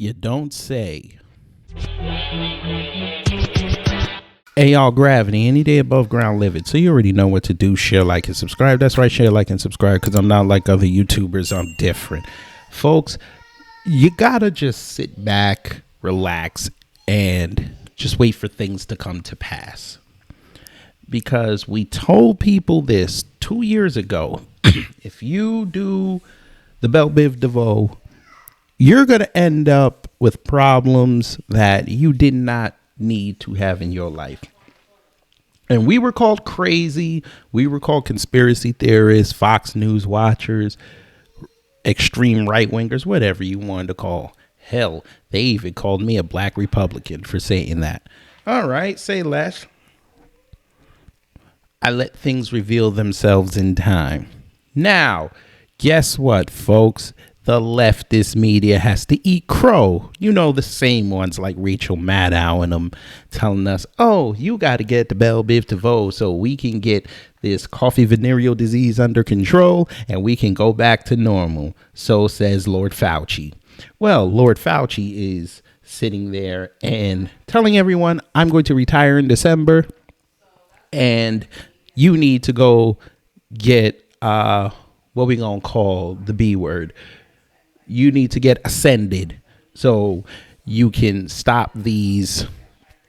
You don't say. Hey y'all, Gravity, any day above ground live it. So you already know what to do. Share, like, and subscribe. That's right, share, like, and subscribe, because I'm not like other YouTubers. I'm different. Folks, you gotta just sit back, relax, and just wait for things to come to pass. Because we told people this 2 years ago. If you do the Belle Biv DeVoe, you're going to end up with problems that you did not need to have in your life. And we were called crazy. We were called conspiracy theorists, Fox News watchers, extreme right wingers, whatever you wanted to call. Hell, they even called me a black Republican for saying that. All right, say less. I let things reveal themselves in time. Now, guess what, folks? The leftist media has to eat crow. You know, the same ones like Rachel Maddow and them telling us, oh, you got to get the Belle Biv DeVoe so we can get this coffee venereal disease under control and we can go back to normal. So says Lord Fauci. Well, Lord Fauci is sitting there and telling everyone, I'm going to retire in December and you need to go get what we going to call the B word. You need to get ascended so you can stop these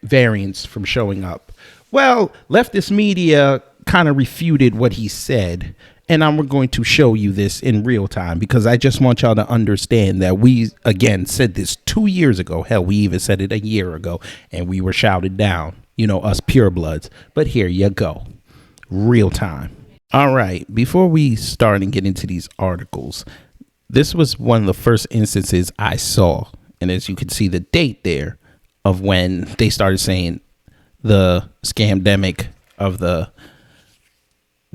variants from showing up. Well, leftist media kind of refuted what he said. And I'm going to show you this in real time because I just want y'all to understand that we, again, said this 2 years ago. Hell, we even said it a year ago and we were shouted down, you know, us purebloods. But here you go. Real time. All right. Before we start and get into these articles, this was one of the first instances I saw. And as you can see the date there of when they started saying the scamdemic of the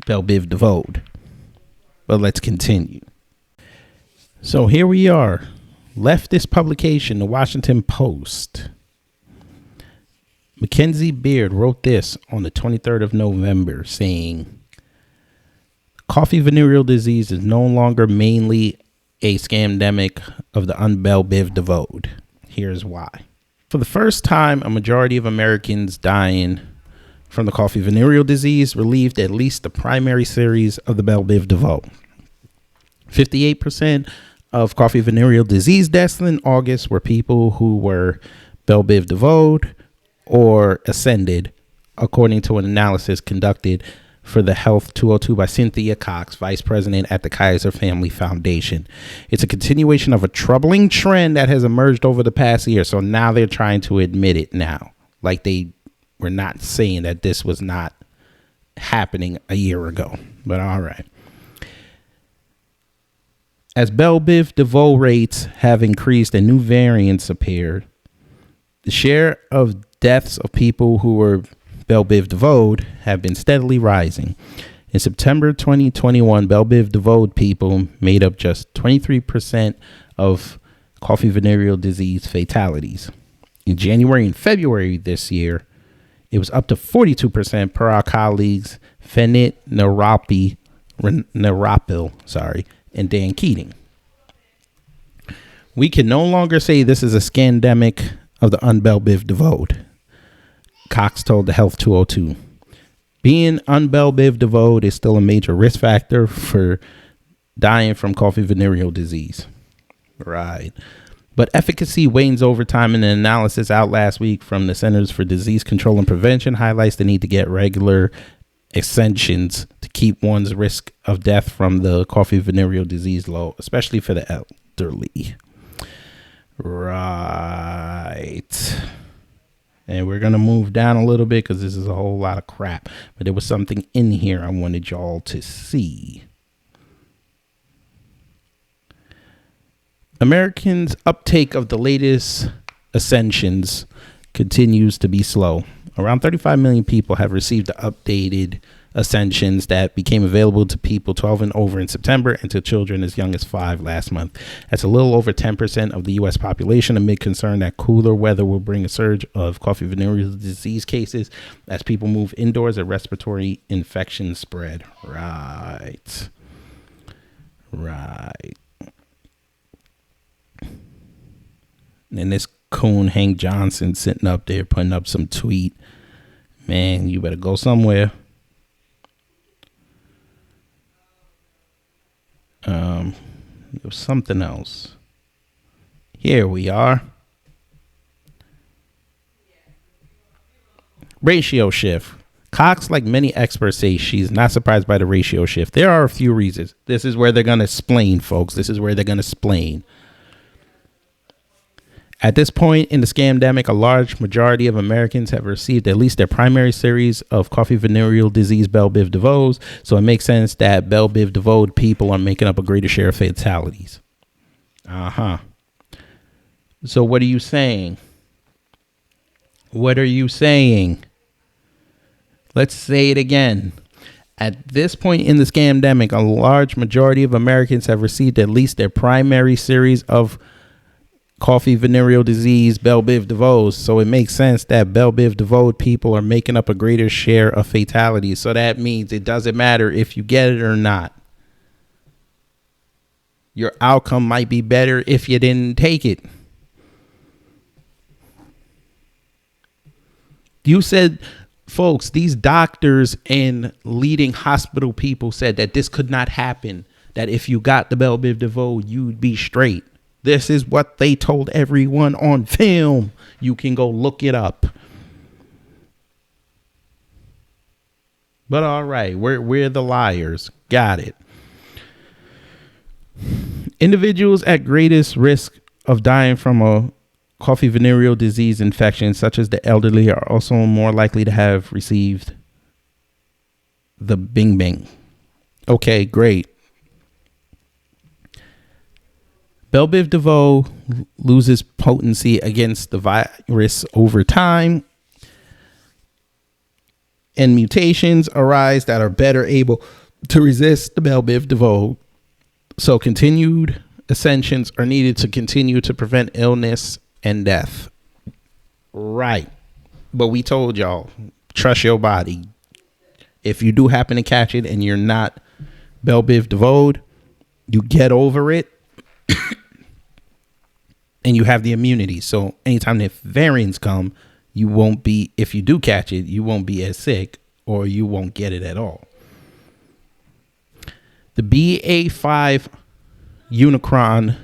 Belle Biv DeVoe. But let's continue. So here we are. Leftist publication, the Washington Post. Mackenzie Beard wrote this on the 23rd of November saying, coffee venereal disease is no longer mainly a scamdemic of the un-Belle Biv DeVoe. Here's why. For the first time, a majority of Americans dying from the coffee venereal disease relieved at least the primary series of the Belle Biv DeVoe. 58% of coffee venereal disease deaths in August were people who were Belle Biv DeVoe or ascended, according to an analysis conducted for the Health 202 by Cynthia Cox, vice president at the Kaiser Family Foundation. It's a continuation of a troubling trend that has emerged over the past year. So now they're trying to admit it now. Like they were not saying that this was not happening a year ago. But all right. As Belle Biv DeVoe rates have increased and new variants appeared, the share of deaths of people who were Belle Biv DeVoe have been steadily rising. In September 2021, Belle Biv DeVoe people made up just 23% of coffee venereal disease fatalities. In January and February this year, it was up to 42% per our colleagues Fenit Narapil, and Dan Keating. We can no longer say this is a scandemic of the un-Belle Biv DeVoe, Cox told the Health 202. Being un-Belle Biv DeVoe is still a major risk factor for dying from coffee venereal disease. Right. But efficacy wanes over time, and an analysis out last week from the Centers for Disease Control and Prevention highlights the need to get regular ascensions to keep one's risk of death from the coffee venereal disease low, especially for the elderly. Right. And we're going to move down a little bit because this is a whole lot of crap. But there was something in here I wanted y'all to see. Americans' uptake of the latest ascensions continues to be slow. Around 35 million people have received the updated ascensions that became available to people 12 and over in September and to children as young as 5 last month. That's a little over 10% of the U.S. population, amid concern that cooler weather will bring a surge of coffee venereal disease cases as people move indoors and respiratory infections spread. Right. And this coon Hank Johnson sitting up there putting up some tweet. Man, you better go somewhere. There was something else. Here we are. Ratio shift. Cox, like many experts, say she's not surprised by the ratio shift. There are a few reasons. This is where they're going to explain, folks. This is where they're going to explain. At this point in the scamdemic, a large majority of Americans have received at least their primary series of coffee venereal disease Bell Biv DeVoe's. So it makes sense that Bell Biv DeVoe people are making up a greater share of fatalities. So what are you saying? What are you saying? Let's say it again. At this point in the scamdemic, a large majority of Americans have received at least their primary series of coffee venereal disease Bell Biv DeVoe's. So it makes sense that Bell Biv DeVoe people are making up a greater share of fatalities. So that means it doesn't matter if you get it or not. Your outcome might be better if you didn't take it. You said, folks, these doctors and leading hospital people said that this could not happen, that if you got the Bell Biv DeVoe, you'd be straight. This is what they told everyone on film. You can go look it up. But all right, we're the liars. Got it. Individuals at greatest risk of dying from a coffee venereal disease infection, such as the elderly, are also more likely to have received the Bing Bing. Okay, great. Bell Biv DeVoe loses potency against the virus over time, and mutations arise that are better able to resist the Bell Biv DeVoe. So continued ascensions are needed to continue to prevent illness and death. Right. But we told y'all, trust your body. If you do happen to catch it and you're not Bell Biv DeVoe, you get over it and you have the immunity. So anytime the variants come, you won't be, if you do catch it, you won't be as sick or you won't get it at all. The BA5 Unicron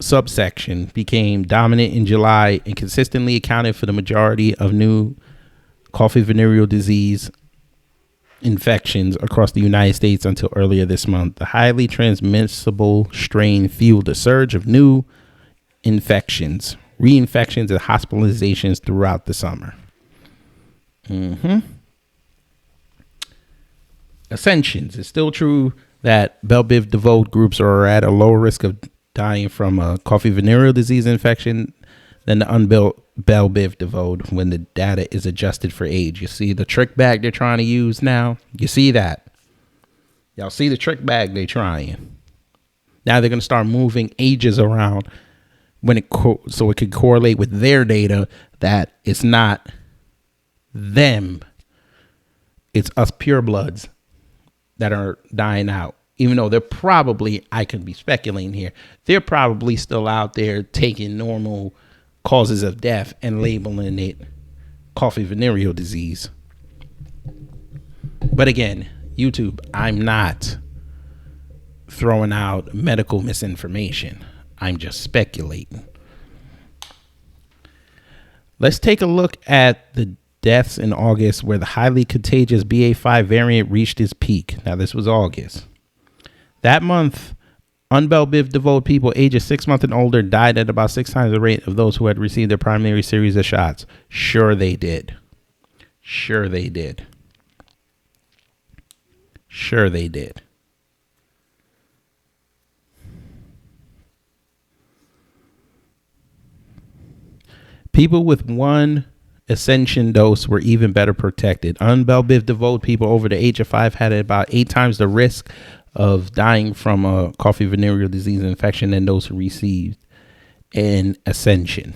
subsection became dominant in July and consistently accounted for the majority of new coffee venereal disease infections across the United States until earlier this month. The highly transmissible strain fueled a surge of new infections, reinfections, and hospitalizations throughout the summer. Ascensions. It's still true that Bell Biv DeVoe groups are at a lower risk of dying from a coffee venereal disease infection than the unbuilt Bell Biv DeVoe when the data is adjusted for age. You see the trick bag they're trying to use now? You see that? Y'all see the trick bag they're trying? Now they're going to start moving ages around when so it could correlate with their data that it's not them. It's us purebloods that are dying out. Even though they're probably, I could be speculating here, they're probably still out there taking normal causes of death and labeling it coffee venereal disease. But again, YouTube, I'm not throwing out medical misinformation. I'm just speculating. Let's take a look at the deaths in August where the highly contagious BA5 variant reached its peak. Now, this was August. That month, unbell Biv DeVoe people ages 6 months and older died at about 6 times the rate of those who had received their primary series of shots. Sure they did. Sure they did. Sure they did. People with one ascension dose were even better protected. Unbell Biv DeVoe people over the age of 5 had about 8 times the risk of dying from a coffee venereal disease infection than those who received an ascension.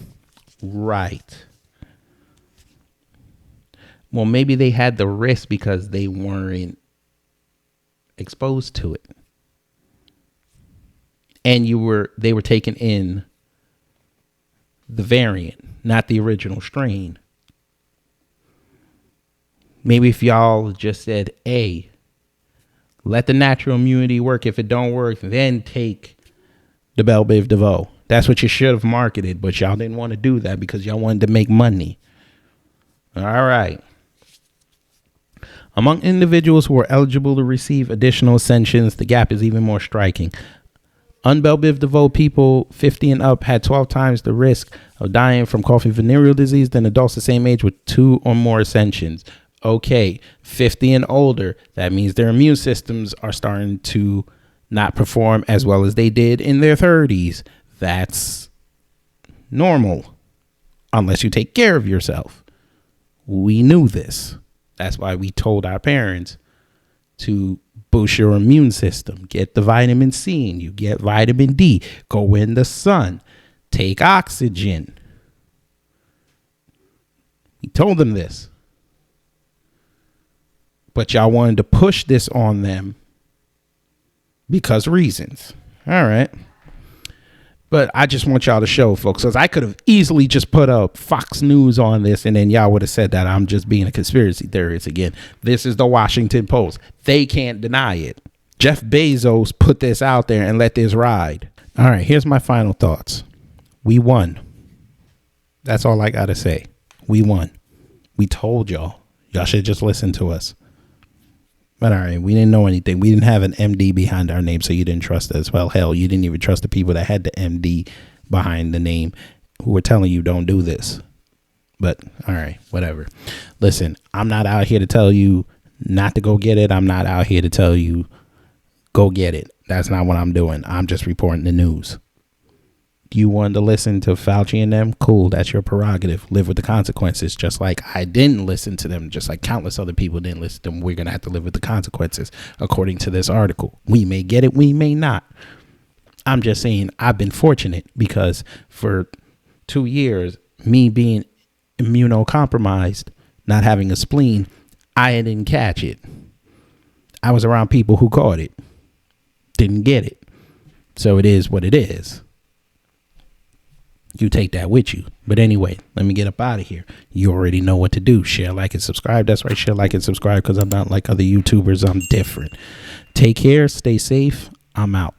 Right. Well, maybe they had the risk because they weren't exposed to it. And they were taken in the variant, not the original strain. Maybe if y'all just said, hey, let the natural immunity work. If it don't work, then take the Bell Biv DeVoe. That's what you should have marketed, but y'all didn't want to do that because y'all wanted to make money. All right. Among individuals who are eligible to receive additional ascensions, the gap is even more striking. Un-Bell Biv DeVoe people 50 and up had 12 times the risk of dying from coffee venereal disease than adults the same age with 2 or more ascensions. Okay, 50 and older, that means their immune systems are starting to not perform as well as they did in their 30s. That's normal, unless you take care of yourself. We knew this. That's why we told our parents to boost your immune system. Get the vitamin C in you. Get vitamin D. Go in the sun. Take oxygen. We told them this. But y'all wanted to push this on them because reasons. All right. But I just want y'all to show, folks, because I could have easily just put up Fox News on this and then y'all would have said that I'm just being a conspiracy theorist again. This is the Washington Post. They can't deny it. Jeff Bezos put this out there and let this ride. All right, here's my final thoughts. We won. That's all I got to say. We won. We told y'all. Y'all should just listen to us. But all right, we didn't know anything. We didn't have an MD behind our name, so you didn't trust us. Well, hell, you didn't even trust the people that had the MD behind the name who were telling you don't do this. But all right, whatever. Listen, I'm not out here to tell you not to go get it. I'm not out here to tell you go get it. That's not what I'm doing. I'm just reporting the news. You wanted to listen to Fauci and them? Cool, that's your prerogative. Live with the consequences. Just like I didn't listen to them, just like countless other people didn't listen to them. We're going to have to live with the consequences according to this article. We may get it, we may not. I'm just saying I've been fortunate because for 2 years, me being immunocompromised, not having a spleen, I didn't catch it. I was around people who caught it, didn't get it. So it is what it is. You take that with you. But anyway, let me get up out of here. You already know what to do. Share, like, and subscribe. That's right. Share, like, and subscribe because I'm not like other YouTubers. I'm different. Take care. Stay safe. I'm out.